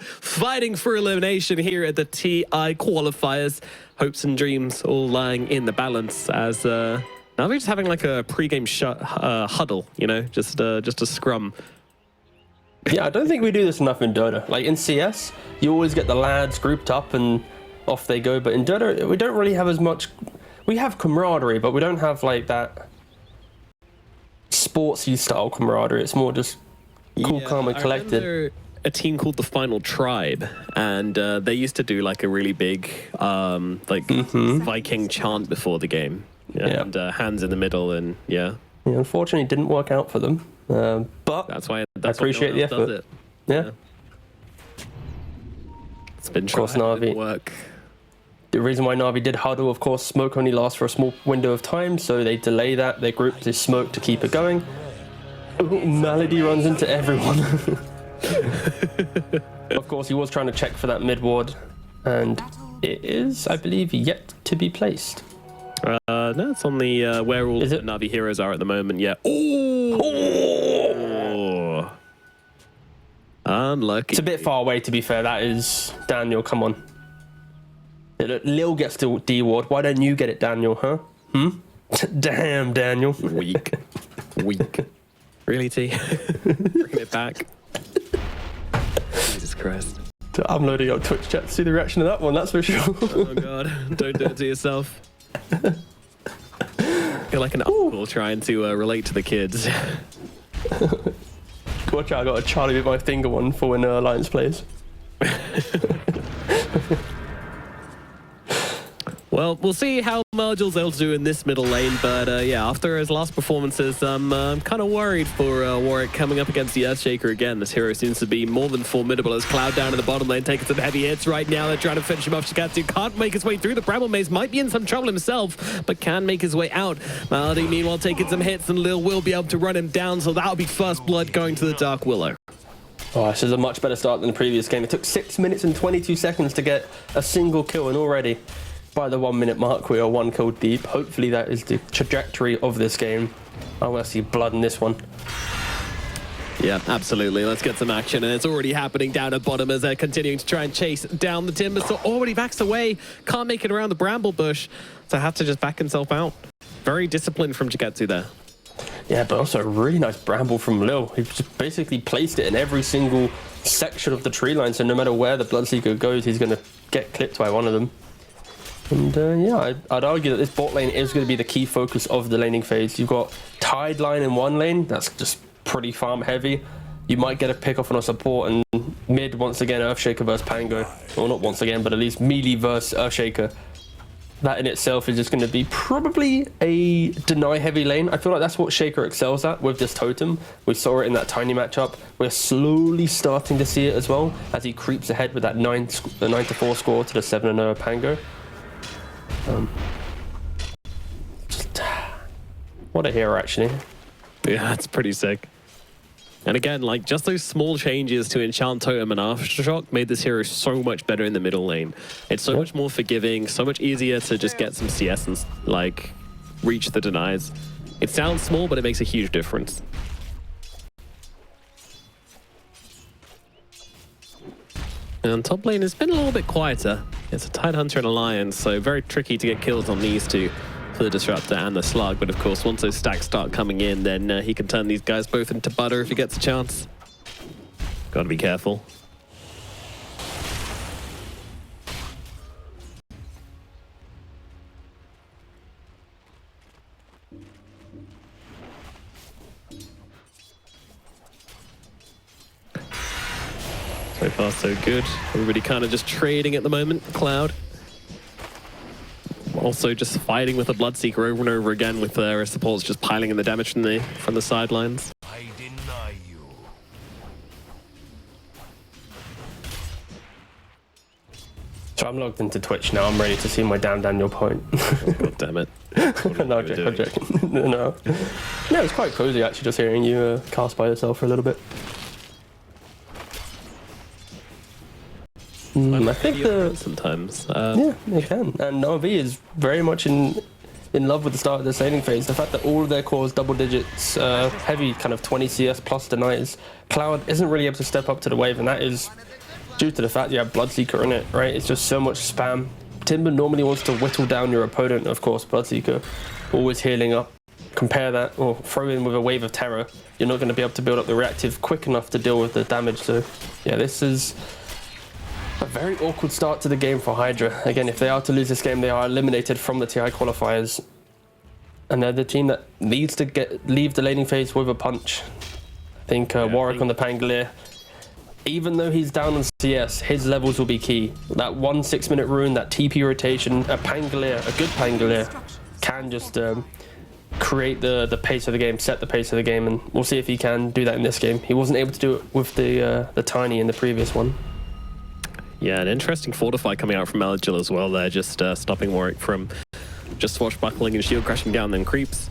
fighting for elimination here at the TI qualifiers. Hopes and dreams all lying in the balance as now we're just having like a pre-game huddle, you know, just a scrum. Yeah, I don't think we do this enough in Dota. Like in CS, you always get the lads grouped up and off they go. But in Dota, we don't really have as much. We have camaraderie, but we don't have like that sportsy style camaraderie. It's more just cool, calm, and collected. I remember a team called the Final Tribe, and they used to do like a really big Viking chant before the game, and hands in the middle, and yeah, unfortunately, it didn't work out for them. But that's why I appreciate the effort. Yeah. It's been trying to work. The reason why NAVI did huddle, of course, smoke only lasts for a small window of time, so they delay that. They group this smoke to keep it going. Ooh, Malady runs into everyone. Of course, he was trying to check for that mid ward, and it is, I believe, yet to be placed. No, it's on the where all the NAVI heroes are at the moment. Yeah. Oh! Unlucky. It's a bit far away, to be fair. That is Daniel. Come on. Lil gets the D ward. Why don't you get it, Daniel? Huh? Damn, Daniel. Weak. Really, T? Bringing it back. Jesus Christ. I'm loading up Twitch chat to see the reaction of that one. That's for sure. Oh God! Don't do it to yourself. You're like an uncle trying to relate to the kids. Watch out, I got a Charlie with my finger one for when Alliance plays. Well, we'll see how Margil's able to do in this middle lane, but yeah, after his last performances, I'm kind of worried for Warwick coming up against the Earthshaker again. This hero seems to be more than formidable as Cloud down in the bottom lane, taking some heavy hits right now. They're trying to finish him off. Shigatsu can't make his way through. The Bramble Maze might be in some trouble himself, but can make his way out. Malady, meanwhile, taking some hits, and Lil will be able to run him down, so that'll be first blood going to the Dark Willow. Oh, this is a much better start than the previous game. It took 6 minutes and 22 seconds to get a single kill, and already by the 1 minute mark, we are 1 kill deep. Hopefully that is the trajectory of this game. I want to see blood in this one. Yeah, absolutely. Let's get some action, and it's already happening down at bottom as they're continuing to try and chase down the Timber. So already backs away, can't make it around the bramble bush, so have to just back himself out. Very disciplined from Jigetsu there. Yeah, but also a really nice bramble from Lil. He just basically placed it in every single section of the tree line, so no matter where the Bloodseeker goes, he's going to get clipped by one of them. And yeah, I'd argue that this bot lane is going to be the key focus of the laning phase. You've got Tide line in one lane, that's just pretty farm heavy. You might get a pick off on a support, and mid, once again, Earthshaker versus Pango. Well, not once again, but at least melee versus Earthshaker. That in itself is just going to be probably a deny heavy lane. I feel like that's what Shaker excels at with this totem. We saw it in that tiny matchup. We're slowly starting to see it as well as he creeps ahead with that 9-4 score to the 7-0 Pango. What a hero, actually. Yeah, it's pretty sick. And again, like, just those small changes to Enchant Totem and Aftershock made this hero so much better in the middle lane. It's so much more forgiving, so much easier to just get some CS and, like, reach the denies. It sounds small, but it makes a huge difference. And top lane has been a little bit quieter. It's a Tidehunter and Alliance, so very tricky to get kills on these two for the Disruptor and the Slug. But of course, once those stacks start coming in, then he can turn these guys both into butter if he gets a chance. Gotta be careful. So far, so good. Everybody kind of just trading at the moment. Cloud. Also just fighting with the Bloodseeker over and over again with their supports just piling in the damage from the sidelines. I deny you. So I'm logged into Twitch now. I'm ready to see my damn Daniel point. Oh, God damn it. No, I'm joking. No, it's quite cozy actually just hearing you cast by yourself for a little bit. I think sometimes. Yeah, they can. And NAVI is very much in love with the start of the laning phase. The fact that all of their cores double digits, heavy kind of 20 CS plus denies. Cloud isn't really able to step up to the wave, and that is due to the fact you have Bloodseeker in it, right? It's just so much spam. Timber normally wants to whittle down your opponent, of course. Bloodseeker always healing up. Compare that, or throw in with a wave of terror. You're not going to be able to build up the reactive quick enough to deal with the damage. So, yeah, this is a very awkward start to the game for Hydra. Again, if they are to lose this game, they are eliminated from the TI qualifiers. And they're the team that needs to leave the laning phase with a punch. I think Warwick on the Pangolier, even though he's down on CS, his levels will be key. That 1 6-minute rune, that TP rotation, a Pangolier, a good Pangolier, can just create the pace of the game, set the pace of the game, and we'll see if he can do that in this game. He wasn't able to do it with the Tiny in the previous one. Yeah, an interesting fortify coming out from Malagil as well there, just stopping Warwick from just swashbuckling and shield crashing down, then creeps.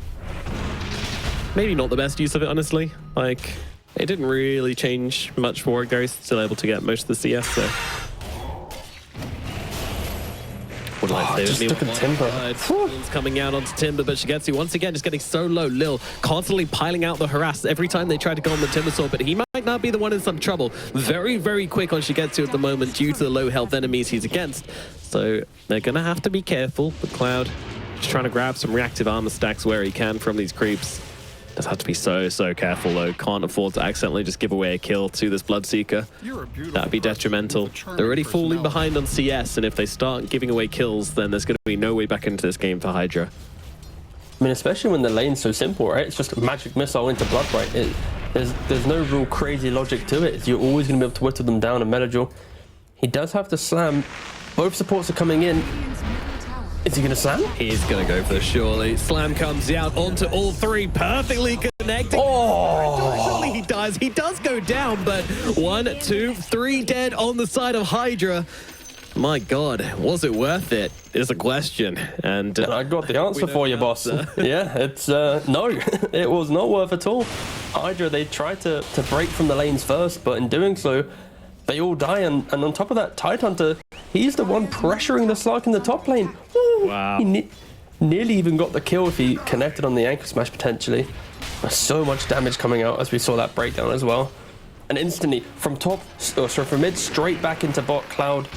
Maybe not the best use of it, honestly. Like, it didn't really change much for Warwick there. He's still able to get most of the CS, so... Just took a Timber. Coming out onto Timber, but Shigetsu once again just getting so low. Lil constantly piling out the harass every time they try to go on the Timber Sword, but he might not be the one in some trouble. Very, very quick on Shigetsu at the moment due to the low health enemies he's against. So they're going to have to be careful. But Cloud just trying to grab some reactive armor stacks where he can from these creeps. Does have to be so careful though. Can't afford to accidentally just give away a kill to this Bloodseeker. That'd be detrimental. They're already falling behind on CS, and if they start giving away kills, then there's going to be no way back into this game for Hydra. I mean, especially when the lane's so simple, right? It's just a magic missile into Bloodbright. There's no real crazy logic to it. You're always going to be able to whittle them down. And Melagil, he does have to slam. Both supports are coming in. Is he going to slam? He's going to go for the surely. Slam comes out onto all three, perfectly connected. Oh! Surely he dies. He does go down, but 1, 2, 3 dead on the side of Hydra. My God, was it worth it? Is a question. And I got the answer for you, boss. Yeah, it's no, it was not worth at all. Hydra, they tried to break from the lanes first, but in doing so, they all die, and on top of that, Tidehunter, he's the one pressuring the Slark in the top lane. Ooh, wow. He nearly even got the kill if he connected on the ankle smash, potentially. There's so much damage coming out as we saw that breakdown as well. And instantly, from mid, straight back into bot. Cloud.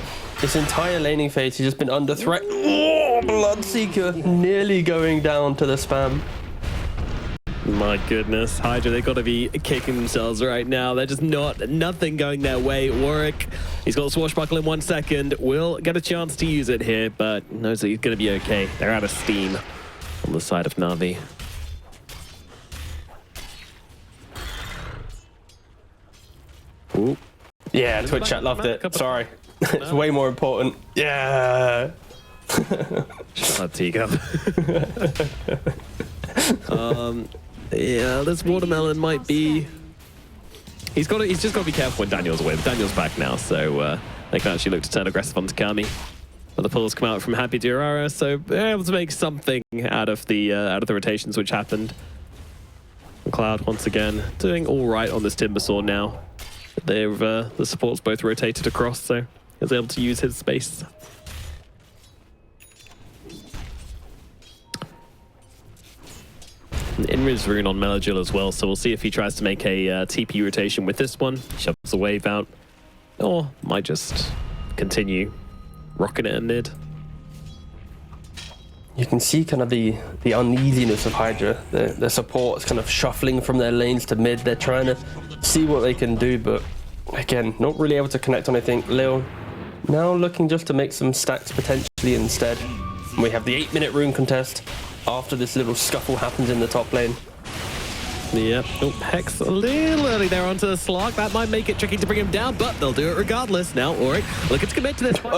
This entire laning phase, he's just been under threat. Oh, Bloodseeker nearly going down to the spam. My goodness, Hydra, they've got to be kicking themselves right now. They're just nothing going their way. Warwick, he's got a swashbuckle in 1 second. Will get a chance to use it here, but knows that he's going to be okay. They're out of steam on the side of Navi. Ooh. Yeah, Twitch chat loved it. Sorry. It's way more important. Yeah. Shut up, Teacup. Yeah, this watermelon might be... He's just got to be careful when Daniel's away. Daniel's back now, so they can actually look to turn aggressive on Takami. But the pulls come out from Happy Durara, so they're able to make something out of the rotations which happened. And Cloud once again doing all right on this Timber Sword now. They've the supports both rotated across, so he's able to use his space. Inris rune on Melagil as well, so we'll see if he tries to make a TP rotation with this one. Shoves the wave out, or might just continue rocking it in mid. You can see kind of the uneasiness of Hydra. The support is kind of shuffling from their lanes to mid. They're trying to see what they can do, but again, not really able to connect on anything. Lil now looking just to make some stacks potentially instead. And we have the 8-minute rune contest after this little scuffle happens in the top lane. Yep. Oh, Hex a little early there onto the Slark. That might make it tricky to bring him down, but they'll do it regardless. Now, Auric looking to commit to this fight.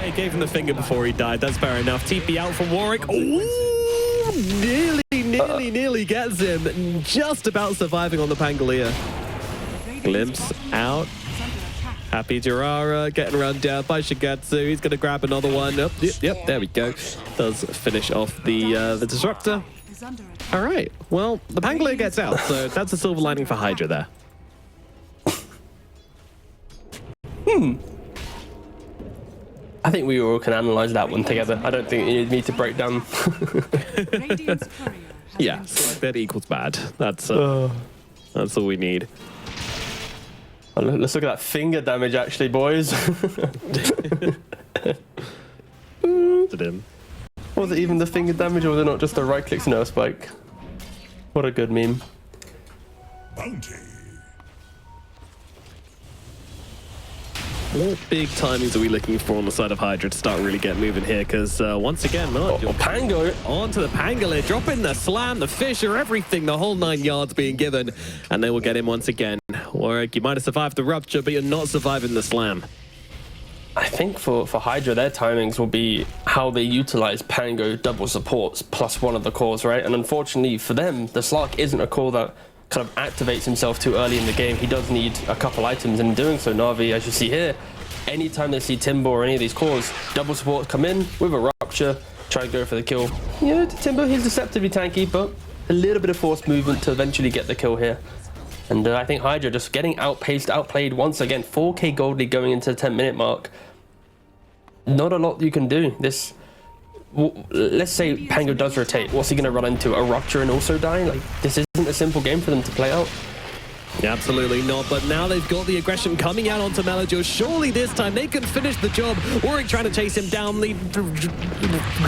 He gave him the finger before he died. That's fair enough. TP out from Warwick. Ooh, nearly gets him. Just about surviving on the Pangolier. Glimpse out. Happy Durara getting run down by Shigetsu. He's going to grab another one. Oh, yep, there we go. Does finish off the Disruptor. All right, well, the Pangolier gets out, so that's a silver lining for Hydra there. I think we all can analyze that one together. I don't think you need me to break down. Yeah, so that equals bad. That's all we need. Oh, let's look at that finger damage, actually, boys. To him. Was it even the finger damage, or was it not just a right-click nerf spike? What a good meme. Bounty. What big timings are we looking for on the side of Hydra to start really getting moving here? Because once again, Pango onto the Pangolin, dropping the slam, the fissure, everything, the whole 9 yards being given, and they will get him once again. Warwick, you might have survived the rupture, but you're not surviving the slam. I think for Hydra, their timings will be how they utilize Pango double supports plus one of the cores, right? And unfortunately for them, the Slark isn't a core that kind of activates himself too early in the game. He does need a couple items, and in doing so, Navi, as you see here, anytime they see Timber or any of these cores, double supports come in with a rupture, try and go for the kill. Yeah, Timber, he's deceptively tanky, but a little bit of forced movement to eventually get the kill here. And I think Hydra just getting outpaced, outplayed once again. 4k gold lead going into the 10-minute mark. Not a lot you can do. This, let's say Pango does rotate. What's he going to run into? A rupture and also die? Like, this isn't a simple game for them to play out. Yeah, absolutely not, but now they've got the aggression coming out onto Melodjo. Surely this time they can finish the job. Warwick trying to chase him down, the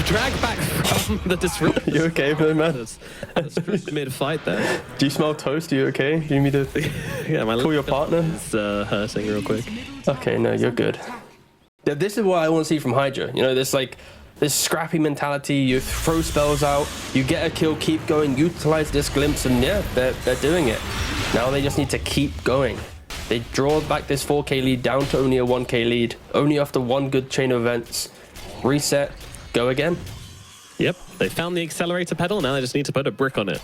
drag back from the disruptor. You okay, man? Mid-fight there. Do you smell toast? Are you okay? Do you need to yeah, my call your partner? It's hurting real quick. Okay, no, you're good. Yeah, this is what I want to see from Hydra. You know, this scrappy mentality. You throw spells out, you get a kill, keep going, utilize this glimpse, and yeah, they're doing it. Now they just need to keep going. They draw back this 4k lead down to only a 1k lead, only after one good chain of events. Reset, go again. Yep, they found the accelerator pedal, now they just need to put a brick on it.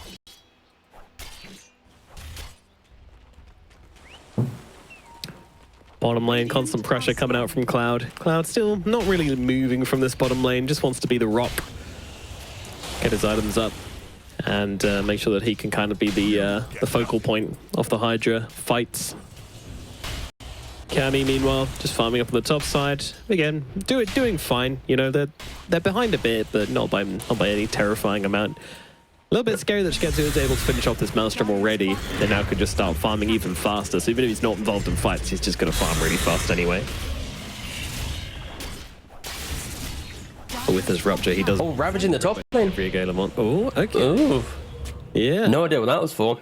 Bottom lane, constant pressure coming out from Cloud. Cloud still not really moving from this bottom lane, just wants to be the rock. Get his items up and make sure that he can kind of be the focal point of the Hydra fights. Cammy, meanwhile, just farming up on the top side. Again, doing fine. You know, they're behind a bit, but not by any terrifying amount. A little bit scary that Shiketsu is able to finish off this Maelstrom already, and now could just start farming even faster. So even if he's not involved in fights, he's just going to farm really fast anyway. But with his rupture, he does. Oh, ravaging the top lane. Oh, okay. Oh, yeah. No idea what that was for.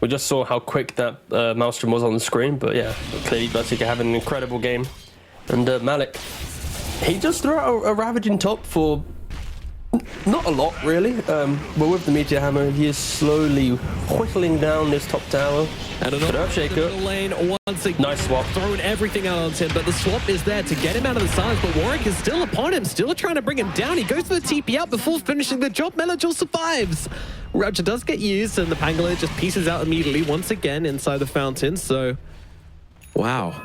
We just saw how quick that Maelstrom was on the screen, but yeah, clearly Bloodseeker having an incredible game. And Malik, he just threw out a ravaging top for not a lot, really. But with the Meteor Hammer, he is slowly whittling down this top tower. And another lane once again. Nice swap. Throwing everything out on him, but the swap is there to get him out of the silence. But Warwick is still upon him, still trying to bring him down. He goes for the TP out before finishing the job. Melodjo survives. Rupture does get used, and the Pangolin just pieces out immediately once again inside the fountain. So, wow.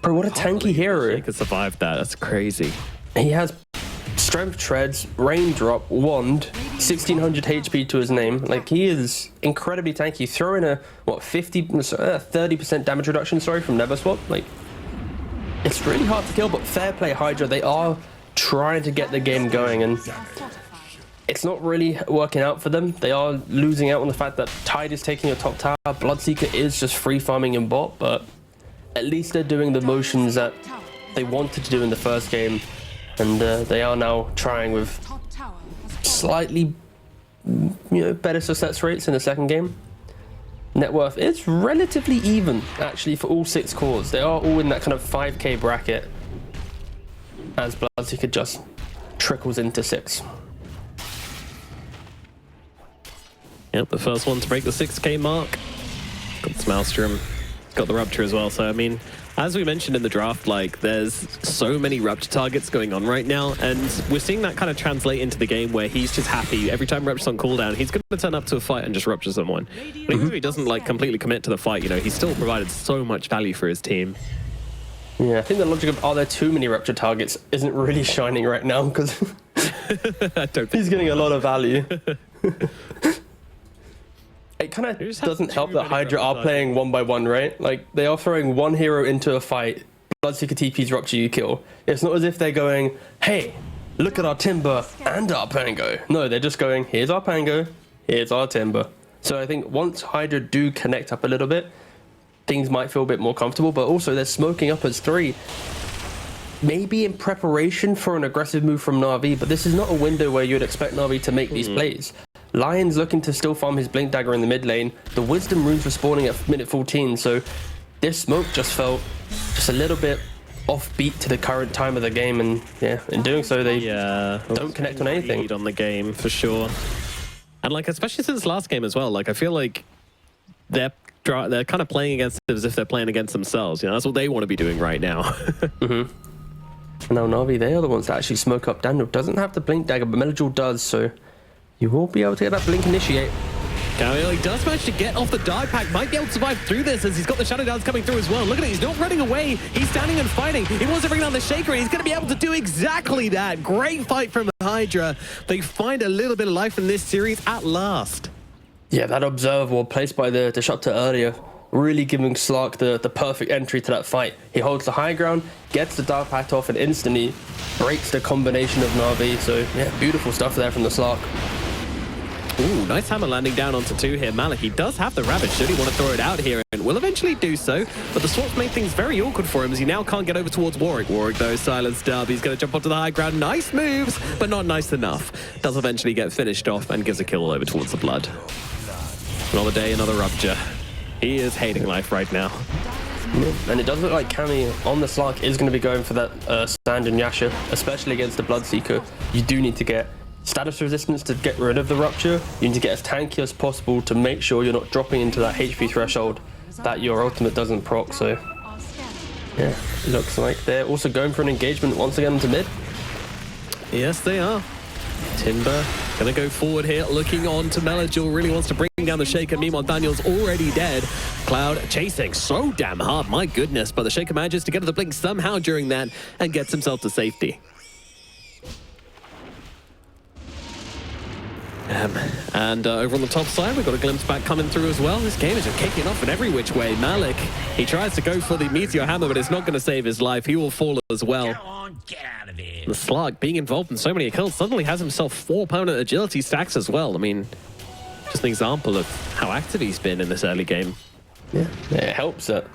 Bro, what a tanky hero. He could survive that. That's crazy. He has Strength Treads, Raindrop, Wand, 1600 HP to his name. Like, he is incredibly tanky. Throwing a, what, 30% damage reduction, sorry, from Never Swap. Like, it's really hard to kill, but fair play Hydra. They are trying to get the game going, and it's not really working out for them. They are losing out on the fact that Tide is taking a top tower. Bloodseeker is just free farming in bot, but at least they're doing the motions that they wanted to do in the first game. And they are now trying with slightly, better success rates in the second game. Net worth is relatively even, actually, for all 6 cores. They are all in that kind of 5k bracket, as Bloodseeker just trickles into 6. Yep, the first one to break the 6k mark. Got the Maelstrom, got the Rupture as well. So, I mean, as we mentioned in the draft, like, there's so many Rupture targets going on right now, and we're seeing that kind of translate into the game where he's just happy. Every time Rupture's on cooldown, he's going to turn up to a fight and just Rupture someone. But even if he doesn't, like, completely commit to the fight, he's still provided so much value for his team. Yeah, I think the logic of, are there too many Rupture targets, isn't really shining right now, because I don't think he's getting a lot of value. It kind of doesn't help that Hydra are playing 1-by-1, right? Like, they are throwing one hero into a fight, Bloodseeker TP's Rupture, you kill. It's not as if they're going, hey, look at our Timber and our Pango. No, they're just going, here's our Pango, here's our Timber. So I think once Hydra do connect up a little bit, things might feel a bit more comfortable, but also they're smoking up as 3. Maybe in preparation for an aggressive move from Na'Vi, but this is not a window where you'd expect Na'Vi to make these plays. Lion's looking to still farm his Blink Dagger in the mid lane. The Wisdom runes respawning at minute 14, so this smoke just felt just a little bit offbeat to the current time of the game, and yeah, in doing so they don't connect on anything. Lead on the game for sure, and like especially since last game as well. Like I feel like they're kind of playing against it as if they're playing against themselves. You know, that's what they want to be doing right now. And now Na'Vi, they are the ones that actually smoke up. Daniel doesn't have the Blink Dagger, but Melajul does, so you will be able to get that Blink Initiate. He does manage to get off the dive pack, might be able to survive through this as he's got the Shadow Dance coming through as well. Look at it, he's not running away, he's standing and fighting. He wants to bring down the Shaker, and he's going to be able to do exactly that. Great fight from Hydra. They find a little bit of life in this series at last. Yeah, that Observer Ward placed by the Shutter earlier, really giving Slark the perfect entry to that fight. He holds the high ground, gets the dive pack off, and instantly breaks the combination of Na'Vi. So yeah, beautiful stuff there from the Slark. Ooh, nice hammer landing down onto 2 here. Malik, he does have the Ravage. Should he want to throw it out here? And will eventually do so. But the swaps make things very awkward for him as he now can't get over towards Warwick. Warwick, though, silenced up. He's going to jump onto the high ground. Nice moves, but not nice enough. Does eventually get finished off and gives a kill over towards the Blood. Another day, another rupture. He is hating life right now. And it does look like Cammy on the Slark is going to be going for that stand and Yasha, especially against the Bloodseeker. You do need to get status resistance to get rid of the rupture. You need to get as tanky as possible to make sure you're not dropping into that HP threshold that your ultimate doesn't proc. So yeah, looks like they're also going for an engagement once again into mid. Yes, they are. Timber gonna go forward here, looking on to Melajul, really wants to bring down the Shaker. Meanwhile, Daniel's already dead. Cloud chasing so damn hard, my goodness, but the Shaker manages to get to the blink somehow during that and gets himself to safety. And over on the top side, we've got a glimpse back coming through as well. This game is just kicking off in every which way. Malik, he tries to go for the Meteor Hammer, but it's not going to save his life. He will fall as well. Come on, get out of here. The Slug, being involved in so many kills, suddenly has himself 4 opponent agility stacks as well. I mean, just an example of how active he's been in this early game. Yeah, it helps that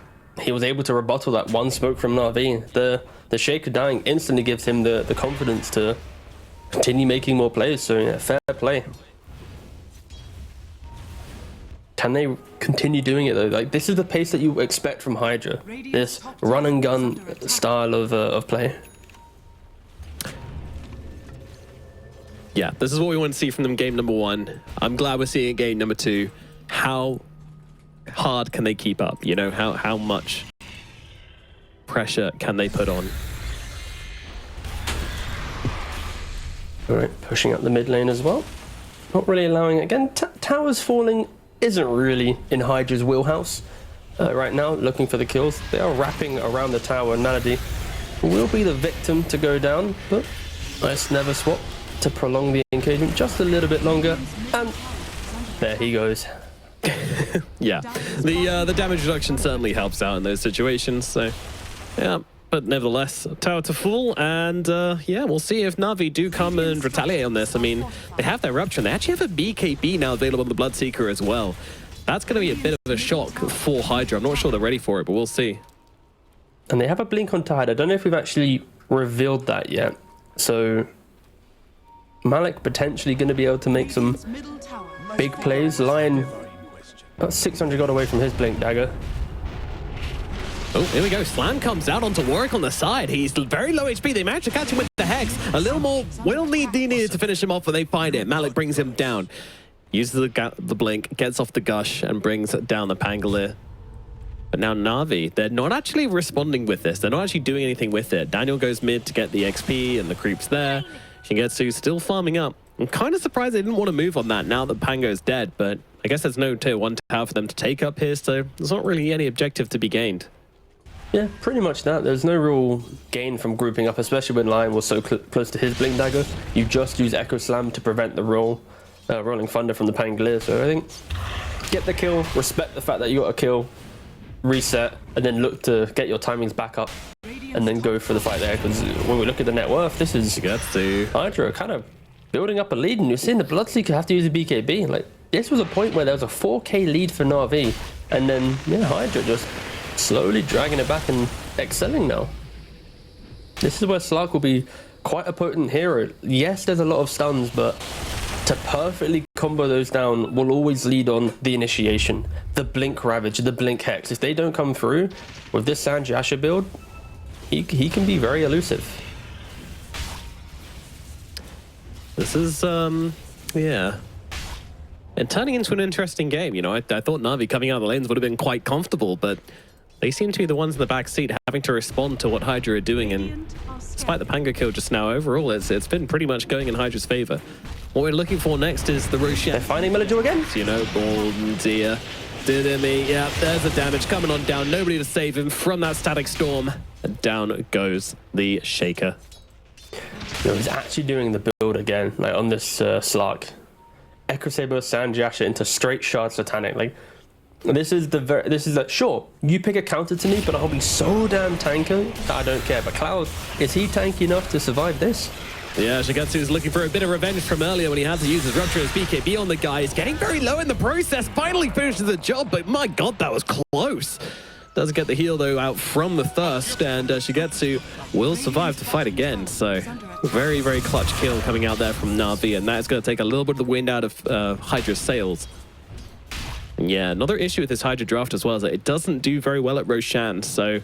he was able to rebuttal that one smoke from Na'Vi. The Shaker dying instantly gives him the confidence to continue making more plays. So yeah, fair play. Can they continue doing it though? Like, this is the pace that you expect from Hydra. This run and gun style of play. Yeah, this is what we want to see from them game number 1. I'm glad we're seeing it game number 2. How hard can they keep up? You know, how much pressure can they put on? All right, pushing up the mid lane as well. Not really allowing it. Again, towers falling isn't really in Hydra's wheelhouse right now, looking for the kills. They are wrapping around the tower, and Malady will be the victim to go down, but nice never swap to prolong the engagement just a little bit longer, and there he goes. Yeah, the damage reduction certainly helps out in those situations, so yeah. But nevertheless, tower to full, and yeah, we'll see if Navi do come and retaliate on this. I mean, they have their rupture, and they actually have a BKB now available on the Bloodseeker as well. That's going to be a bit of a shock for Hydra. I'm not sure they're ready for it, but we'll see. And they have a blink on Tide. I don't know if we've actually revealed that yet. So Malik potentially going to be able to make some big plays. Lion, about 600 got away from his blink dagger. Oh, here we go. Slam comes out onto Warwick on the side. He's very low HP. They managed to catch him with the Hex. A little more will need needed to finish him off, but they find it. Malik brings him down. Uses the blink, gets off the Gush, and brings down the Pangolier. But now Navi, they're not actually responding with this. They're not actually doing anything with it. Daniel goes mid to get the XP, and the creep's there. Shingetsu still farming up. I'm kind of surprised they didn't want to move on that now that Pango's dead, but I guess there's no tier 1 tower for them to take up here, so there's not really any objective to be gained. Yeah, pretty much that. There's no real gain from grouping up, especially when Lion was so close to his blink dagger. You just use Echo Slam to prevent the rolling thunder from the Pangolier. So I think get the kill, respect the fact that you got a kill, reset, and then look to get your timings back up, and then go for the fight there. Because when we look at the net worth, this is Hydra kind of building up a lead, and you're seeing the Bloodseeker have to use a BKB. Like, this was a point where there was a 4k lead for Na'Vi, And then, yeah, Hydra just slowly dragging it back and excelling now. This is where Slark will be quite a potent hero. Yes, there's a lot of stuns, but to perfectly combo those down will always lead on the initiation, the Blink Ravage, the Blink Hex. If they don't come through with this Sanjasha build, he can be very elusive. This is, yeah. And turning into an interesting game, you know, I thought Navi coming out of the lanes would have been quite comfortable, but they seem to be the ones in the back seat having to respond to what Hydra are doing, and despite the Pango kill just now, overall it's been pretty much going in Hydra's favor. What we're looking for next is the Roshan. They're finding Melody again? You know, oh dear. Didimi, yeah, there's the damage coming on down. Nobody to save him from that static storm. And down goes the Shaker. You know, he's actually doing the build again, like on this Slark. Echo Saber Sanjasha into straight shard Satanic. Like, this is like, sure, you pick a counter to me, but I'll be so damn tanky that I don't care. But Cloud, is he tanky enough to survive this? Yeah, Shigetsu is looking for a bit of revenge from earlier when he had to use his Rupture as BKB on the guy. He's getting very low in the process, finally finishes the job, but my god, that was close. Does get the heal, though, out from the Thirst, and Shigetsu will survive to fight again. So, very, very clutch kill coming out there from Navi, and that's going to take a little bit of the wind out of Hydra's sails. And yeah, another issue with this Hydra draft as well is that it doesn't do very well at Roshan, so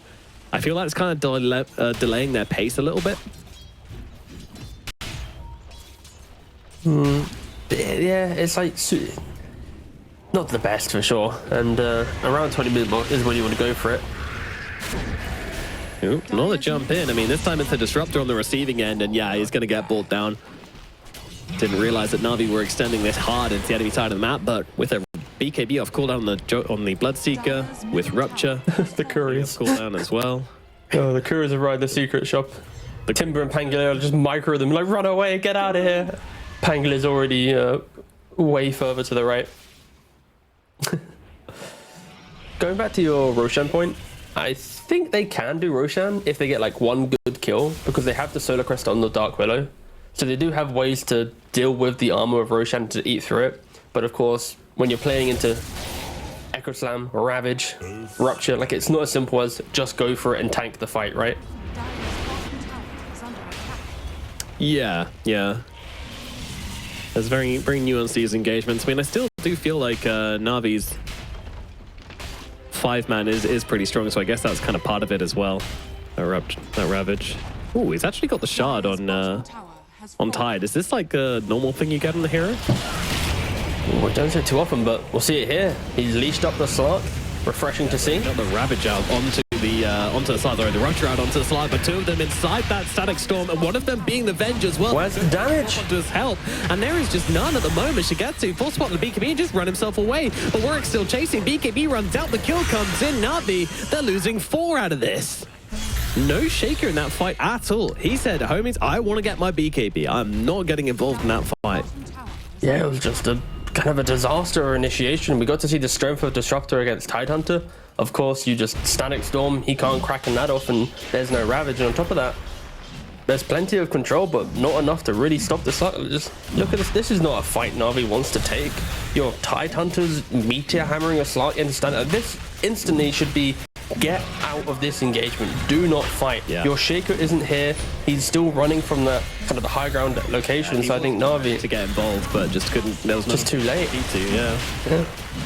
I feel like it's kind of delaying their pace a little bit. Yeah, it's like not the best for sure, and around 20-minute mark is when you want to go for it. Ooh, another jump in. I mean, this time it's a Disruptor on the receiving end, and yeah, he's going to get brought down. Didn't realize that Navi were extending this hard into the enemy side of the map, but with a BKB off cooldown on the Bloodseeker, with Rupture, the Couriers cooldown as well. Oh, the Couriers arrived at the secret shop. The Timber and Pangolier just micro them, like, run away, get out of here. Pangolier's already way further to the right. Going back to your Roshan point, I think they can do Roshan if they get like one good kill, because they have the Solar Crest on the Dark Willow. So they do have ways to deal with the armor of Roshan to eat through it. But of course, when you're playing into Echo Slam, Ravage, Rupture, like, it's not as simple as just go for it and tank the fight, right? Yeah, yeah. There's very, very nuanced these engagements. I mean, I still do feel like Navi's 5-man is pretty strong, so I guess that's kind of part of it as well. That Ravage. Ooh, he's actually got the shard on Tide. Is this like a normal thing you get on the hero? Well, we don't see it too often, but we'll see it here. He's leashed up the Slark. Refreshing to see. Got the Ravage out onto the slide, or the Rupture out onto the slide, but two of them inside that static storm, and one of them being the Venge as well. Where's the damage? To his help, and there is just none at the moment. Shigetsu full spot on the BKB and just run himself away, but Warwick's still chasing. BKB runs out, the kill comes in. Navi, they're losing 4 out of this. No Shaker in that fight at all. He said, homies, I want to get my BKB. I'm not getting involved in that fight. Yeah, it was just a kind of a disaster initiation. We got to see the strength of Disruptor against Tidehunter. Of course, you just Static Storm, he can't cracken that off, and there's no Ravage. And on top of that, there's plenty of control, but not enough to really stop the Slark. Just look at this. This is not a fight Navi wants to take. Your Tidehunter's Meteor hammering a Slark into stand. This instantly should be, get out of this engagement. Do not fight. Yeah. Your Shaker isn't here. He's still running from the kind of the high ground location. Yeah, so I think Navi to get involved, but just couldn't. There was just too late. Yeah.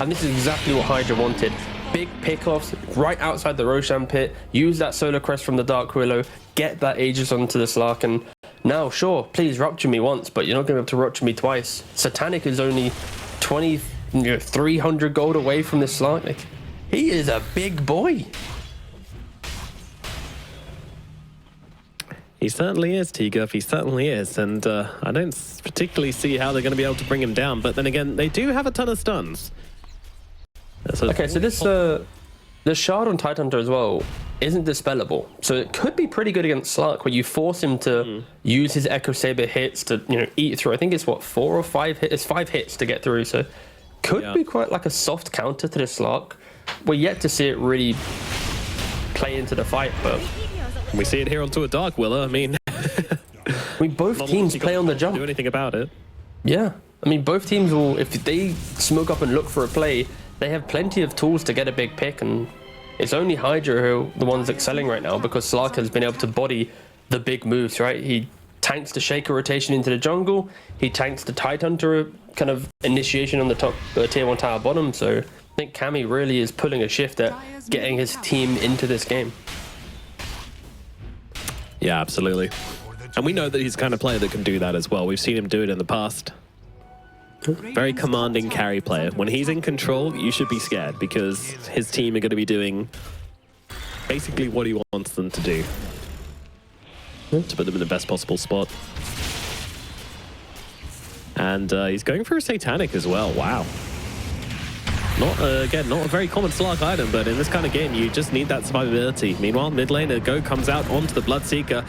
And this is exactly what Hydra wanted. Big pickoffs right outside the Roshan pit. Use that Solar Crest from the Dark Willow. Get that Aegis onto the Slark. And now, sure, please Rupture me once, but you're not going to be able to Rupture me twice. Satanic is only 300 gold away from this Slark. Like, he is a big boy. He certainly is, T-Guff. He certainly is. And I don't particularly see how they're going to be able to bring him down. But then again, they do have a ton of stuns. Okay, so this the shard on Tidehunter as well isn't dispellable. So it could be pretty good against Slark, where you force him to use his Echo Saber hits to, you know, eat through. I think it's what, 4 or 5 hits? It's 5 hits to get through. So could be quite like a soft counter to the Slark. We're yet to see it really play into the fight, but we see it here onto a Dark Willow. I mean, both teams play on the jump. Do anything about it? Yeah, I mean, both teams will, if they smoke up and look for a play, they have plenty of tools to get a big pick, and it's only Hydra who the ones excelling right now because Slark has been able to body the big moves, right? He tanks the Shaker rotation into the jungle, he tanks the Tidehunter kind of initiation on the top tier 1 tower bottom, so I think Cammy really is pulling a shift at getting his team into this game. Yeah, absolutely. And we know that he's the kind of player that can do that as well. We've seen him do it in the past. Very commanding carry player. When he's in control, you should be scared because his team are going to be doing basically what he wants them to do to put them in the best possible spot. And he's going for a Satanic as well. Wow. Not, again, not a very common Slark item, but in this kind of game, you just need that survivability. Meanwhile, mid laner, Go comes out onto the Bloodseeker.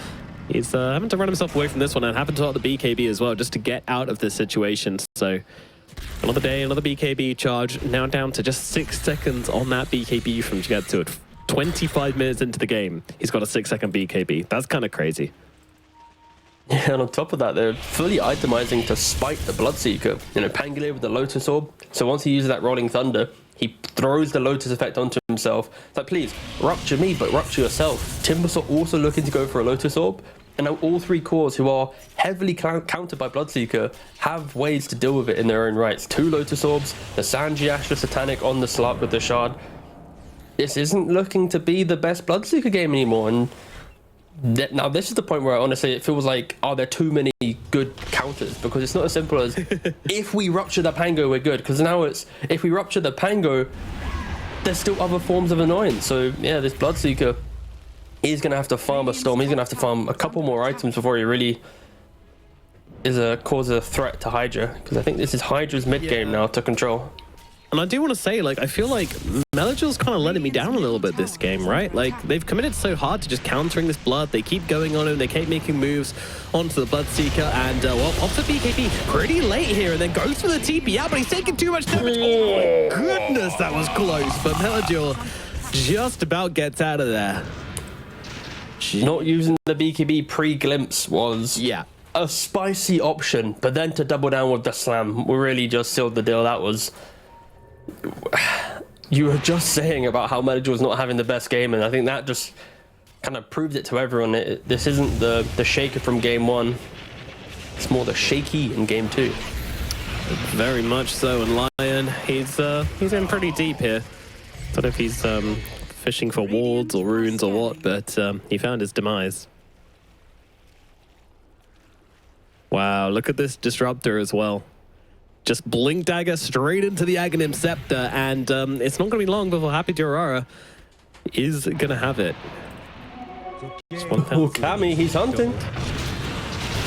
He's having to run himself away from this one and having to start the BKB as well just to get out of this situation. So another day, another BKB charge. Now down to just 6 seconds on that BKB from to get to it. 25 minutes into the game, he's got a 6-second BKB. That's kind of crazy. Yeah, and on top of that, they're fully itemizing to spike the Bloodseeker. You know, Pangolier with the Lotus Orb. So once he uses that Rolling Thunder, he throws the Lotus effect onto himself. It's like, please, rupture me, but rupture yourself. Timbers are also looking to go for a Lotus Orb. And now all 3 cores who are heavily countered by Bloodseeker have ways to deal with it in their own rights. 2 Lotus Orbs, the Sanji Ash, the Satanic on the Slark with the Shard. This isn't looking to be the best Bloodseeker game anymore. And now this is the point where honestly it feels like, are there too many good counters? Because it's not as simple as if we rupture the Pango, we're good. Because now it's if we rupture the Pango, there's still other forms of annoyance. So yeah, this Bloodseeker, he's going to have to farm a Storm. He's going to have to farm a couple more items before he really is cause a threat to Hydra. Because I think this is Hydra's mid game now to control. And I do want to say, like, I feel like Melagil's kind of letting me down a little bit this game, right? Like, they've committed so hard to just countering this Blood. They keep going on him. They keep making moves onto the Bloodseeker. And, well, pops the BKB pretty late here and then goes for the TP out, but he's taking too much damage. Oh, my goodness, that was close. But Melagil just about gets out of there. Not using the BKB pre-glimpse was a spicy option, but then to double down with the slam really just sealed the deal. That was... You were just saying about how Melagil was not having the best game, and I think that just kind of proved it to everyone. This isn't the Shaker from game 1. It's more the Shaky in game 2. Very much so, and Lion, he's in pretty deep here. I don't know if he's fishing for wards or runes or what, but he found his demise. Wow, look at this Disruptor as well. Just Blink Dagger straight into the Aghanim Scepter, and it's not going to be long before Happy Durara is going to have it. Oh, Cammy, he's hunting.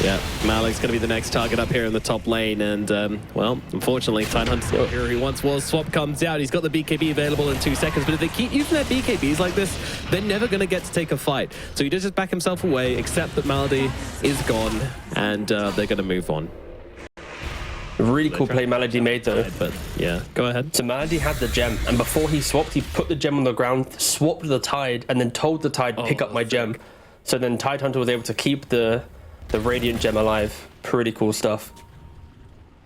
Yeah, Malik's going to be the next target up here in the top lane, and, well, unfortunately, Tidehunter here he once was. Swap comes out, he's got the BKB available in 2 seconds, but if they keep using their BKBs like this, they're never going to get to take a fight. So he does just back himself away, except that Malady is gone, and they're going to move on. Really cool play Malady made though. But yeah, go ahead. So Malady had the gem, and before he swapped, he put the gem on the ground, swapped the Tide, and then told the Tide, pick up my gem. So then Tidehunter was able to keep the Radiant gem alive. Pretty cool stuff.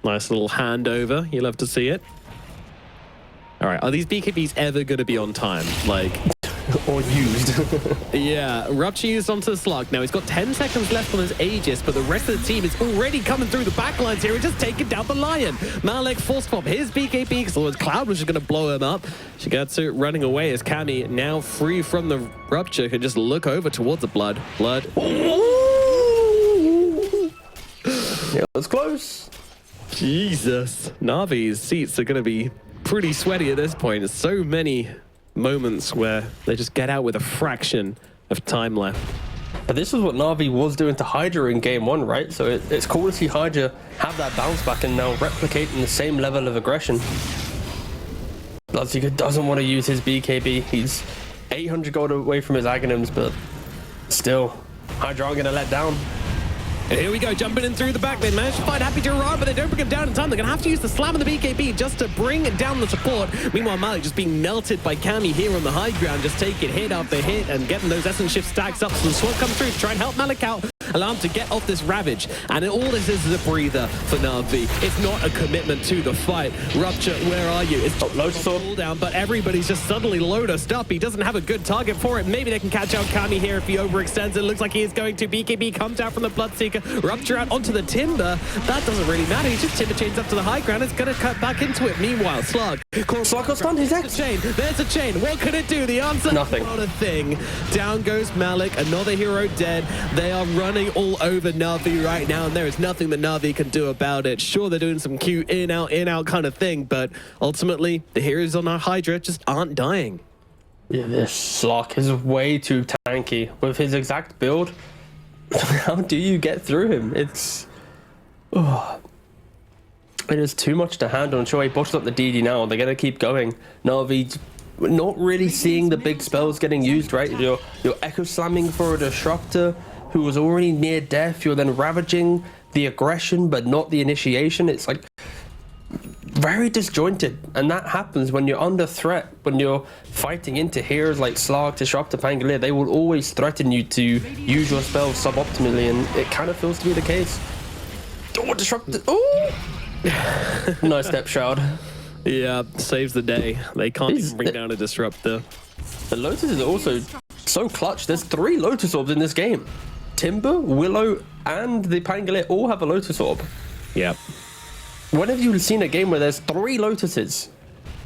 Nice little handover. You love to see it. All right, are these BKBs ever going to be on time? Like... or used. Yeah, Rupture used onto the Slug. Now he's got 10 seconds left on his Aegis, but the rest of the team is already coming through the backlines here and just taking down the Lion. Malek force swap his BKB because otherwise Cloud was just going to blow him up. Shigatsu running away as Cammy, now free from the Rupture, can just look over towards the Blood. Yeah, that's close. Jesus. Navi's seats are going to be pretty sweaty at this point. There's so many moments where they just get out with a fraction of time left. But this is what Navi was doing to Hydra in game 1, right? So it's cool to see Hydra have that bounce back and now replicating the same level of aggression. Bloodseeker doesn't want to use his BKB. He's 800 gold away from his Aghanims, but still, Hydra aren't going to let down. And here we go, jumping in through the back. They managed to find Happy Durara, but they don't bring him down in time. They're going to have to use the slam and the BKB just to bring down the support. Meanwhile, Malik just being melted by Cammy here on the high ground, just taking hit after hit and getting those essence shift stacks up. So the sword comes through to try and help Malik out. allow him to get off this Ravage. And all this is a breather for Na'Vi. It's not a commitment to the fight. Rupture, where are you? It's Lotus Orb cooldown, but everybody's just suddenly Lotused up. He doesn't have a good target for it. Maybe they can catch out Kami here if he overextends. It looks like he is going to. BKB comes out from the Bloodseeker. Rupture out onto the Timber. That doesn't really matter. He just Timber chains up to the high ground. It's going to cut back into it. Meanwhile, Slug. Slug got stunned. His X. There's a chain. What can it do? The answer? Nothing. Not a thing. Down goes Malik. Another hero dead. They are running all over Na'Vi right now, and there is nothing that Na'Vi can do about it. Sure, they're doing some cute in, out kind of thing, but ultimately, the heroes on our Hydra just aren't dying. Yeah, this Slug is way too tanky. With his exact build, how do you get through him? It's... Oh. It is too much to handle. I'm sure he pushes up the DD now. They're going to keep going. Na'Vi not really seeing the big spells getting used, right? You're Echo Slamming for a Disruptor who was already near death. You're then Ravaging the aggression, but not the initiation. It's like very disjointed. And that happens when you're under threat, when you're fighting into heroes like Slark, Disruptor, Pangolier. They will always threaten you to use your spells suboptimally, and it kind of feels to be the case. Oh, Disruptor. Oh! Nice Step Shroud. Yeah, saves the day. They can't even bring down a Disruptor. The Lotus is also so clutch. There's 3 Lotus Orbs in this game. Timber, Willow, and the Pangolier all have a Lotus Orb. Yep. When have you seen a game where there's 3 Lotuses?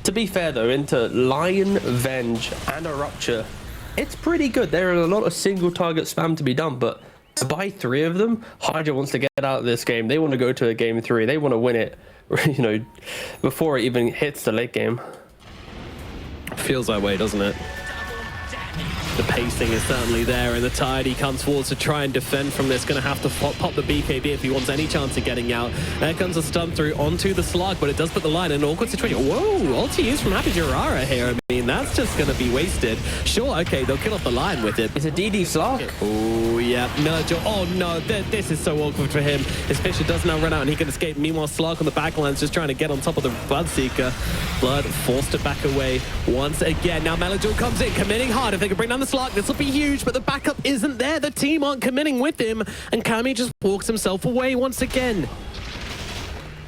To be fair though, into Lion, Venge, and a Rupture, it's pretty good. There are a lot of single target spam to be done, but to buy 3 of them, Hydra wants to get out of this game. They want to go to a game 3. They want to win it, you know, before it even hits the late game. Feels that way, doesn't it? The pacing is certainly there, and the Tide, he comes forwards to try and defend from this. Going to have to pop the BKB if he wants any chance of getting out. There comes a stun through onto the Slug, but it does put the line in an awkward situation. Whoa, ulti use from Happy Jirara here. I mean, that's just going to be wasted. Sure, okay, they'll kill off the line with it. It's a DD Slug. Oh, yeah. Nurgle. Oh, no, this is so awkward for him. His Fisher does now run out, and he can escape. Meanwhile, Slug on the backline's just trying to get on top of the Bloodseeker. Blood forced to back away once again. Now Melodor comes in, committing hard. If they can bring down the Slug, this will be huge, but the backup isn't there. The team aren't committing with him, and Kami just walks himself away once again.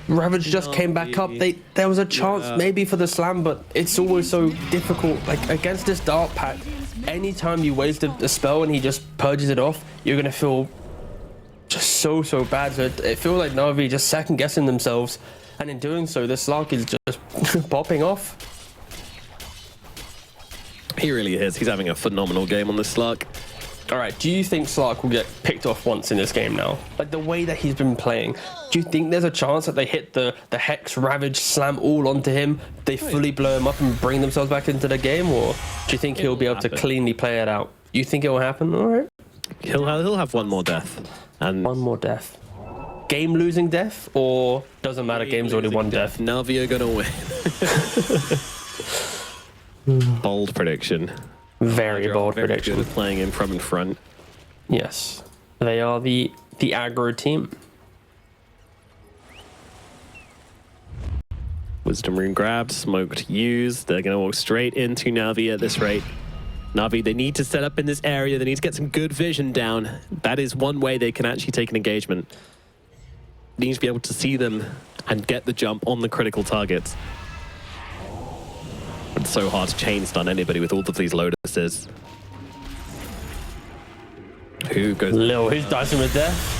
Ravage just came back up. There was a chance maybe for the slam, but it's always so difficult. Like against this Dark Pact, anytime you waste a spell and he just purges it off, you're gonna feel just so bad. So it feels like Na'Vi just second guessing themselves, and in doing so, the Slark is just popping off. He really is. He's having a phenomenal game on this Slark. All right, do you think Slark will get picked off once in this game now? Like the way that he's been playing, do you think there's a chance that they hit the Hex, Ravage, Slam all onto him, they fully blow him up and bring themselves back into the game? Or do you think he'll be able to cleanly play it out? You think it will happen? All right. He'll have one more death. And one more death. Game losing death, or doesn't matter, game's already one death? Na'Vi are gonna win. Bold prediction. Very bold prediction. With playing in from in front. Yes, they are the aggro team. Wisdom Rune grabbed, smoked used. They're going to walk straight into Na'Vi at this rate. Na'Vi, they need to set up in this area. They need to get some good vision down. That is one way they can actually take an engagement. They need to be able to see them and get the jump on the critical targets. It's so hard to chain stun anybody with all of these Lotuses. Who goes? Lil, who's dicing with death?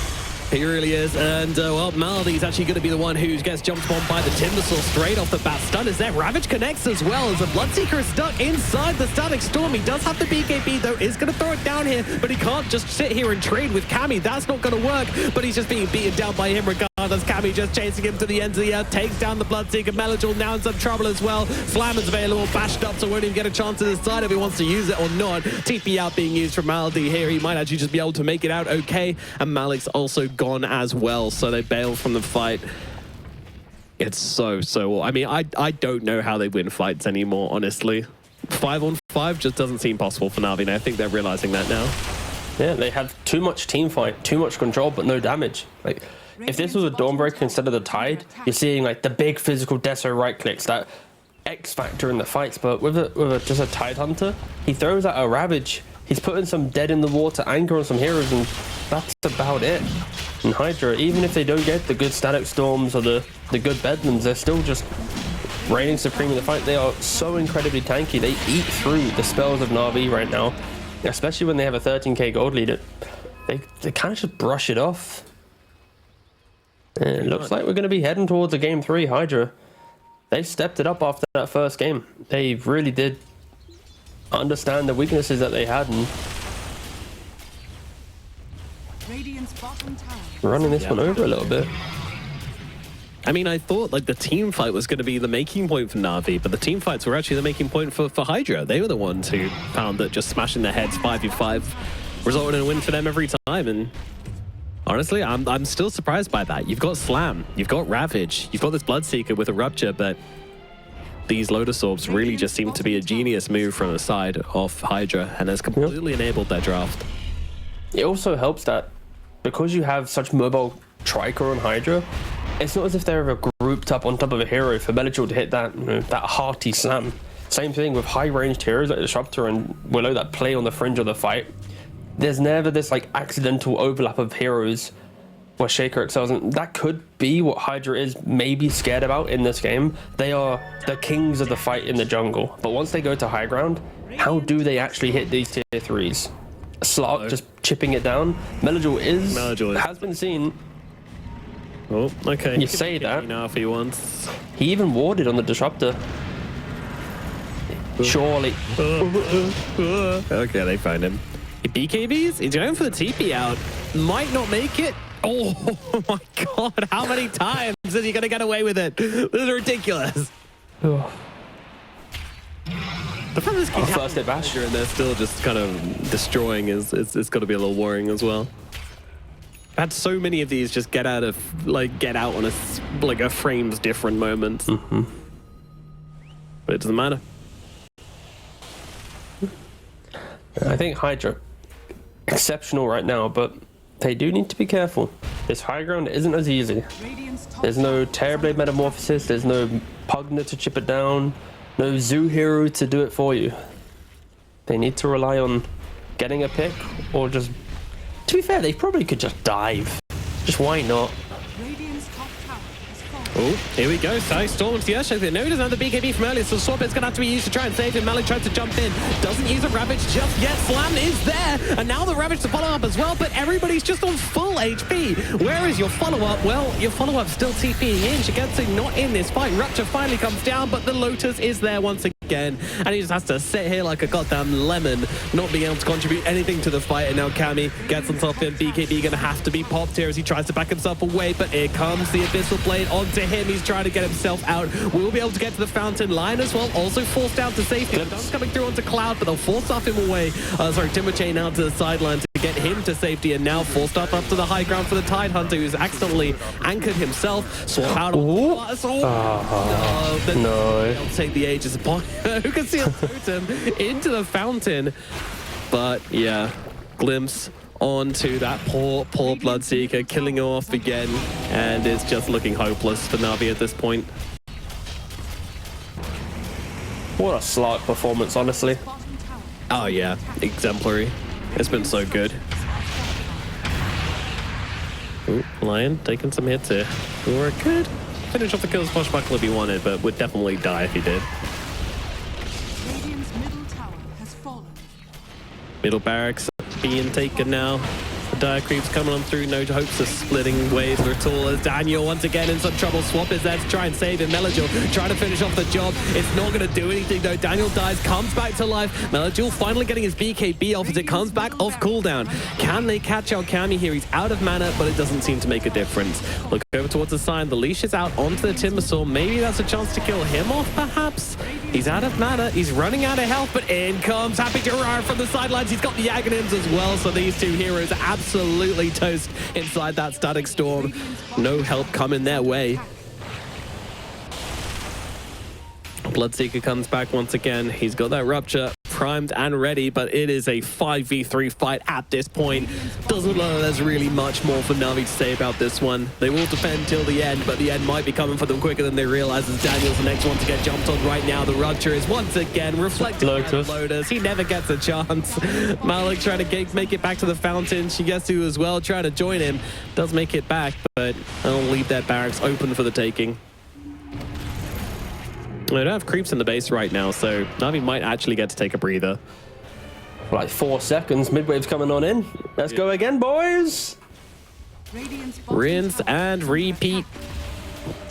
He really is, and well, Maldi's actually going to be the one who gets jumped on by the Timbersaw straight off the bat. Stun is there. Ravage connects as well as the Bloodseeker is stuck inside the Static Storm. He does have the BKB though, is going to throw it down here, but he can't just sit here and trade with Kami. That's not going to work, but he's just being beaten down by him regardless. Kami just chasing him to the end of the earth, takes down the Bloodseeker. Melodor now in some trouble as well. Slammer's available, bashed up, so won't even get a chance to decide if he wants to use it or not. TP out being used from Maldi here. He might actually just be able to make it out okay, and Malik's also gone as well, so they bail from the fight. It's so I mean, I don't know how they win fights anymore, honestly. 5-on-5 just doesn't seem possible for Na'Vi, and I think they're realizing that now. Yeah, they have too much team fight, too much control, but no damage. Like, if this was a Dawnbreaker instead of the Tide, you're seeing like the big physical Deso right clicks, that X factor in the fights, but with just a Tide Hunter, he throws out a Ravage, He's putting some dead in the water anchor on some heroes, and that's about it. And Hydra, even if they don't get the good static storms or the good bedlams, they're still just reigning supreme in the fight. They are so incredibly tanky. They eat through the spells of Na'Vi right now, especially when they have a 13k gold lead. They kind of just brush it off. And it looks like we're going to be heading towards a game 3. Hydra, they stepped it up after that first game. They really did understand the weaknesses that they had and running this one over a little bit. I mean, I thought like the team fight was going to be the making point for Na'Vi, but the team fights were actually the making point for Hydra. They were the ones who found that just smashing their heads 5v5 resulted in a win for them every time. And honestly, I'm still surprised by that. You've got Slam, you've got Ravage, you've got this Bloodseeker with a Rupture, but these Lotus Orbs really just seem to be a genius move from the side of Hydra and has completely enabled their draft. It also helps that because you have such mobile Tricore on Hydra, it's not as if they're ever grouped up on top of a hero for Melichel to hit that, that hearty slam. Same thing with high-ranged heroes like Disruptor and Willow that play on the fringe of the fight. There's never this like accidental overlap of heroes where Shaker excels, and that could be what Hydra is maybe scared about in this game. They are the kings of the fight in the jungle, but once they go to high ground, how do they actually hit these tier 3s? Slark just chipping it down. Melichel has been seen. Oh, okay. You say that. Now if he wants. He even warded on the Disruptor. Surely. Okay, they found him. He BKBs? He's going for the TP out. Might not make it. Oh my god, how many times is he going to get away with it? This is ridiculous. The problem is first hit bash, and they're still just kind of destroying it's got to be a little worrying as well. I've had so many of these just get out on a frames different moment. But it doesn't matter. I think Hydra exceptional right now, but they do need to be careful. This high ground isn't as easy. There's no Terrorblade Metamorphosis, there's no Pugna to chip it down, no Zoo Hero to do it for you. They need to rely on getting a pick, or just, to be fair, they probably could just dive. Just why not? Oh, here we go. Sally Storm into the Earthshaker. No, he doesn't have the BKB from earlier, so Swap is going to have to be used to try and save him. Malik tries to jump in. Doesn't use a Ravage just yet. Slam is there. And now the Ravage to follow up as well, but everybody's just on full HP. Where is your follow-up? Well, your follow-up still TPing in. Shigetsu not in this fight. Rupture finally comes down, but the Lotus is there once again. And he just has to sit here like a goddamn lemon, not being able to contribute anything to the fight. And now Cammy gets on top of him. BKB going to have to be popped here as he tries to back himself away, but here comes the Abyssal Blade onto him. He's trying to get himself out. We'll be able to get to the fountain line as well. Also forced out to safety. Dunk's coming through onto Cloud, but they'll force off him away. Timber Chain out to the sideline to get him to safety, and now forced up to the high ground for the Tide Hunter, who's accidentally anchored himself. Swap out. No. They'll take the Aegis upon who can see a totem into the fountain. But yeah, glimpse onto that poor Bloodseeker, killing him off again, and it's just looking hopeless for Navi at this point. What a Slark performance, honestly. Oh yeah, exemplary. It's been so good. Ooh, Lion taking some hits here. We're good. Finish off the kill swashbuckle if he wanted, but would definitely die if he did. Middle barracks being taken now. The Dire Creeps coming on through, no hopes of splitting ways at all, as Daniel once again in some trouble. Swap is there to try and save him. Melichel trying to finish off the job. It's not going to do anything though. Daniel dies, comes back to life. Melichel finally getting his BKB off as it comes back off cooldown. Can they catch out Cammy here? He's out of mana, but it doesn't seem to make a difference. Look over towards the sign. The leash is out onto the Timbersaw. Maybe that's a chance to kill him off, perhaps? He's out of mana. He's running out of health, but in comes Happy Gerard from the sidelines. He's got the Aghanims as well, so these two heroes are absolutely toast inside that Static Storm. No help coming their way. Bloodseeker comes back once again. He's got that Rupture. primed and ready, but it is a 5v3 fight at this point. Doesn't look like there's really much more for Navi to say about this one. They will defend till the end, but the end might be coming for them quicker than they realize, as Daniel's the next one to get jumped on right now. The Rupture is once again reflecting on Lotus. He never gets a chance. Malik trying to make it back to the fountain. She gets to as well, trying to join him. Does make it back, but they'll leave their barracks open for the taking. They don't have creeps in the base right now, so Navi might actually get to take a breather. Like 4 seconds, midwave's coming on in. Let's go again, boys. Rinse and repeat.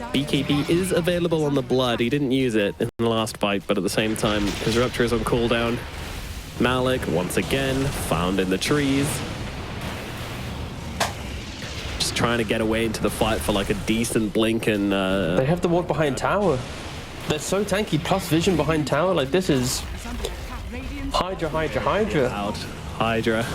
BKB is available on the Blood. He didn't use it in the last fight, but at the same time, his Rupture is on cooldown. Malik, once again, found in the trees. Just trying to get away into the fight for like a decent blink and... They have the ward behind tower. They're so tanky, plus vision behind tower. Like, this is Hydra. Out. Hydra.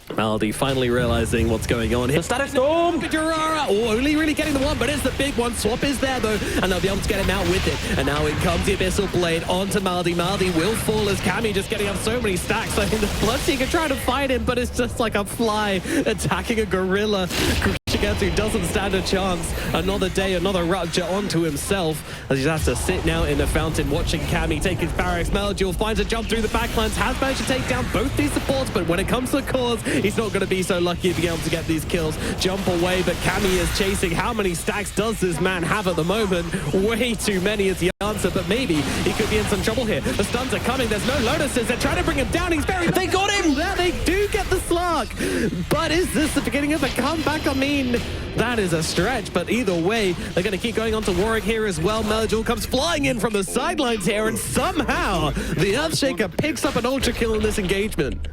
Maldi finally realizing what's going on here. The static storm! Oh, only really getting the one, but it's the big one. Swap is there, though, and they'll be able to get him out with it. And now in comes the Abyssal Blade onto Maldi. Maldi will fall as Cammy just getting up so many stacks. I mean, the Bloodseeker trying to fight him, but it's just like a fly attacking a gorilla. Shigetsu doesn't stand a chance. Another day, another Rupture onto himself, as he has to sit now in the fountain watching Cammy take his barracks. Melduel finds a jump through the backlines, has managed to take down both these supports, but when it comes to the cause, he's not going to be so lucky to be able to get these kills. Jump away, but Cammy is chasing. How many stacks does this man have at the moment? Way too many is the answer, but maybe he could be in some trouble here. The stuns are coming. There's no Lotuses. They're trying to bring him down. He's very... They got him! There, they do get the slug. But is this the beginning of a comeback? I mean, that is a stretch, but either way, they're going to keep going on to Warwick here as well. Melduel comes flying in from the sidelines here, and somehow the Earthshaker picks up an ultra kill in this engagement.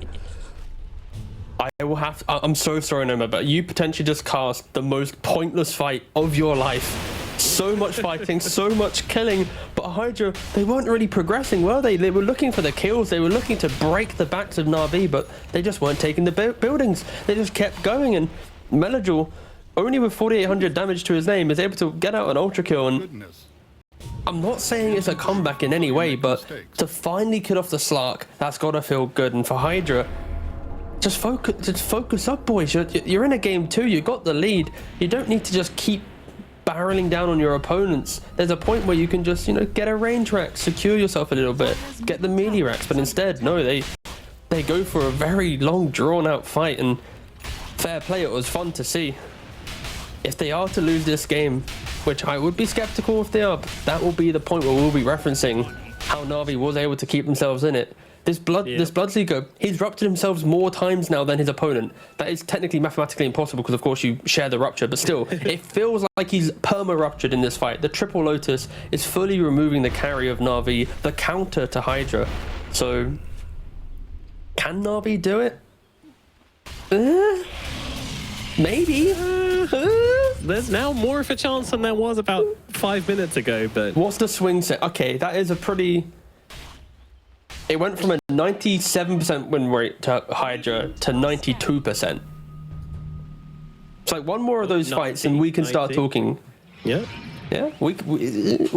I will have to, I'm so sorry, Noma, but you potentially just cast the most pointless fight of your life. So much fighting, so much killing, but Hydra, they weren't really progressing, were they? They were looking for the kills, they were looking to break the backs of Na'Vi, but they just weren't taking the buildings. They just kept going, and Melduel, only with 4,800 damage to his name, is able to get out an ultra kill. And I'm not saying it's a comeback in any way, but to finally kill off the Slark, that's got to feel good. And for Hydra, just focus up, boys. You're in a game too. You got the lead. You don't need to just keep barreling down on your opponents. There's a point where you can just, you know, get a range rack, secure yourself a little bit, get the melee racks. But instead, no, they go for a very long, drawn-out fight. And fair play, it was fun to see. If they are to lose this game, which I would be skeptical if they are, that will be the point where we'll be referencing how Na'Vi was able to keep themselves in it. This Bloodseeker, he's ruptured himself more times now than his opponent. That is technically mathematically impossible because, of course, you share the rupture, but still, it feels like he's perma-ruptured in this fight. The triple Lotus is fully removing the carry of Na'Vi, the counter to Hydra. So, can Na'Vi do it? Maybe. There's now more of a chance than there was about 5 minutes ago, but... What's the swing set? Okay, that is a pretty... It went from a 97% win rate to Hydra to 92%. It's like one more of those fights and we can start talking. Yeah. Yeah, we're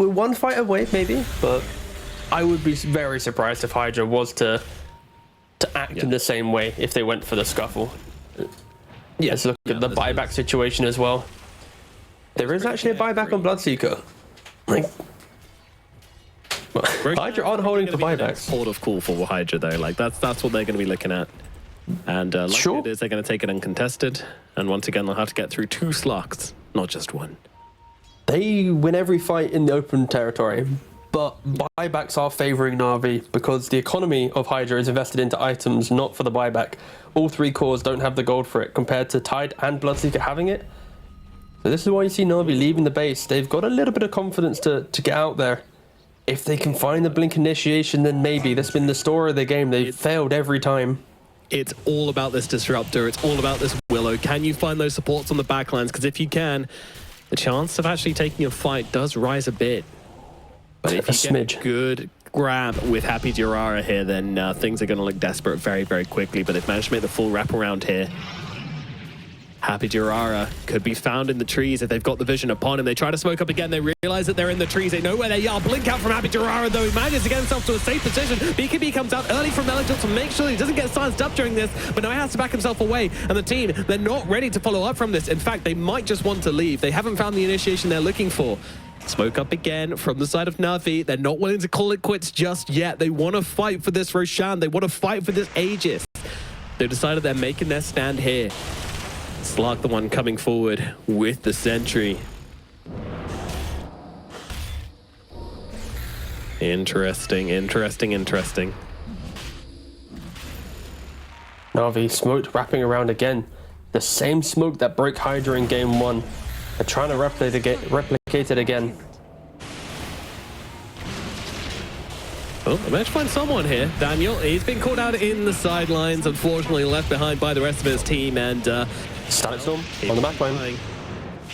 one fight away maybe, but I would be very surprised if Hydra was to act in the same way if they went for the scuffle. Yeah, let's look at the buyback situation as well. There is actually a buyback on Bloodseeker. Like, Hydra aren't holding for buybacks. Port of call for Hydra though, like that's what they're going to be looking at. And like it is, they're going to take it uncontested, and once again they'll have to get through 2 Slarks, not just 1. They win every fight in the open territory, but buybacks are favoring Na'Vi because the economy of Hydra is invested into items, not for the buyback. All 3 cores don't have the gold for it, compared to Tide and Bloodseeker having it. So this is why you see Na'Vi leaving the base. They've got a little bit of confidence to get out there. If they can find the blink initiation, then maybe. That's been the story of the game. They've failed every time. It's all about this Disruptor. It's all about this Willow. Can you find those supports on the backlines? Because if you can, the chance of actually taking a fight does rise a bit. But if you get a good grab with Happy Durara here, then things are going to look desperate very, very quickly. But they've managed to make the full wraparound here. Happy Durara could be found in the trees if they've got the vision upon him. They try to smoke up again. They realize that they're in the trees. They know where they are. Blink out from Happy Durara, though. He manages to get himself to a safe position. BKB comes out early from Melangel to make sure he doesn't get silenced up during this, but now he has to back himself away. And the team, they're not ready to follow up from this. In fact, they might just want to leave. They haven't found the initiation they're looking for. Smoke up again from the side of Navi. They're not willing to call it quits just yet. They want to fight for this Roshan. They want to fight for this Aegis. They decided they're making their stand here. Slark the one coming forward with the sentry. Interesting. Navi smoked wrapping around again. The same smoke that broke Hydra in game 1. They're trying to replicate it again. Oh, I managed to find someone here. Daniel, he's been caught out in the sidelines, unfortunately left behind by the rest of his team, and Static Storm on the backline.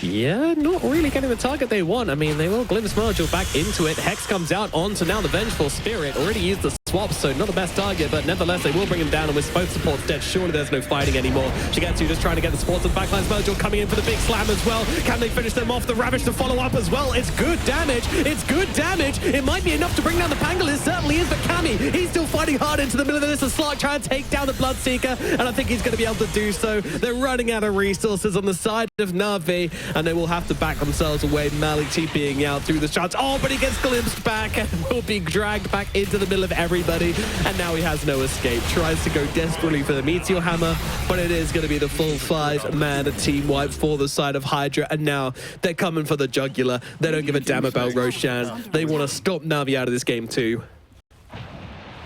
Yeah, not really getting the target they want. I mean, they will glimpse Margil back into it. Hex comes out onto now the Vengeful Spirit. Already used the swap, so not the best target, but nevertheless, they will bring him down, and with both supports dead, surely there's no fighting anymore. Shigetsu just trying to get the supports on the backlines. Margil coming in for the big slam as well. Can they finish them off? The Ravage to follow up as well. It's good damage. It's good damage. It might be enough to bring down the Pangolin. It certainly is, but Kami, he's still fighting hard into the middle of this. The Slark trying to take down the Bloodseeker, and I think he's going to be able to do so. They're running out of resources on the side of Navi, and they will have to back themselves away. Malik TPing out through the shots. Oh, but he gets glimpsed back and will be dragged back into the middle of everybody. And now he has no escape. Tries to go desperately for the Meteor Hammer, but it is going to be the full 5-man team wipe for the side of Hydra. And now they're coming for the jugular. They don't give a damn about Roshan. They want to stop Navi out of this game too.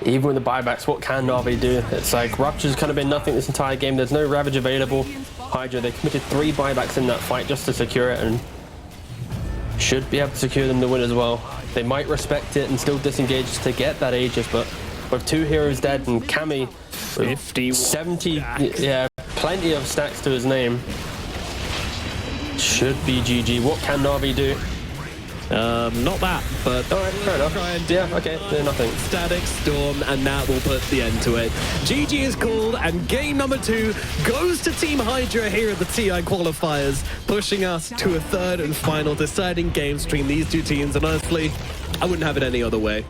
Even with the buybacks, what can Navi do? It's like Rupture's kind of been nothing this entire game. There's no Ravage available. Hydra, they committed 3 buybacks in that fight just to secure it, and should be able to secure them the win as well. They might respect it and still disengage to get that Aegis, but with 2 heroes dead and Kami 70, yeah, plenty of stacks to his name, should be GG. What can Navi do? Not that, but all right, fair enough. Yeah, okay, nothing. Static Storm, and that will put the end to it. GG is called, and game number 2 goes to Team Hydra here at the TI qualifiers, pushing us to a 3rd and final deciding games between these two teams, and honestly, I wouldn't have it any other way.